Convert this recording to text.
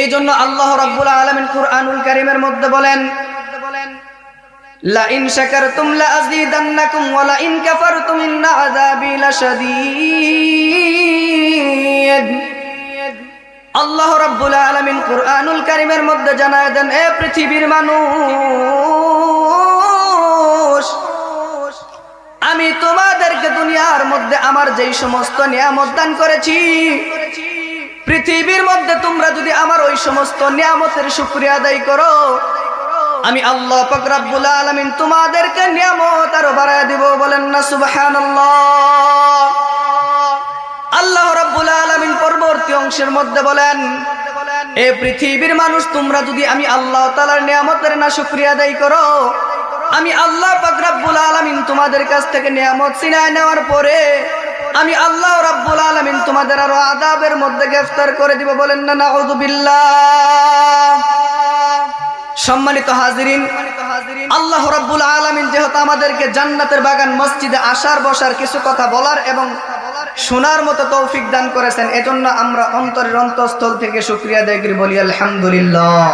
এই জন্য আল্লাহ রাব্বুল আলামিন কুরআনুল কারীমের মধ্যে বলেন, লা ইন শাকারতুম লা আযীদান্নাকুম ওয়া লা ইন কাফারতুম ইন্না আযাবি লাশাদীদ। আল্লাহ রাব্বুল আলামিন কুরআনুল কারীমের মধ্যে জানায় দেন, এ পৃথিবীর মানুষ, আমি তোমাদেরকে দুনিয়ার মধ্যে আমার যেই সমস্ত নিয়ামত দান করেছি, পৃথিবীর মধ্যে তোমরা যদি আমার ওই সমস্ত নিয়ামতের শুকরিয়া আদায় করো, আমি আল্লাহ পাক রব্বুল আলামিন তোমাদেরকে নিয়ামত আরো বাড়ায় দিব। বলেন না সুবহানাল্লাহ। আল্লাহ রাব্বুল আলামিন পরবর্তী অংশের মধ্যে বলেন, এ পৃথিবীর মানুষ, তোমরা যদি আমি আল্লাহ তাআলার নিয়ামতের না শুকরিয়া আদায় করো, আমি আল্লাহ পাক রব্বুল আলামিন তোমাদের কাছ থেকে নিয়ামত ছিনায় নেওয়ার পরে আমি আল্লাহ রাব্বুল আলামিন তোমাদের আরো আযাবের মধ্যে গ্রেফতার করে দিব। বলেন না নাউযুবিল্লাহ। সম্মানিত হাজিরিন, আল্লাহ রাব্বুল আলামিন যেহেতু আমাদেরকে জান্নাতের বাগান মসজিদে আসার বসার কিছু কথা বলার এবং শোনার মতো তৌফিক দান করেছেন, এজন্য আমরা অন্তরের অন্তঃস্থল থেকে শুকরিয়া আদায় করি, বলি আলহামদুলিল্লাহ।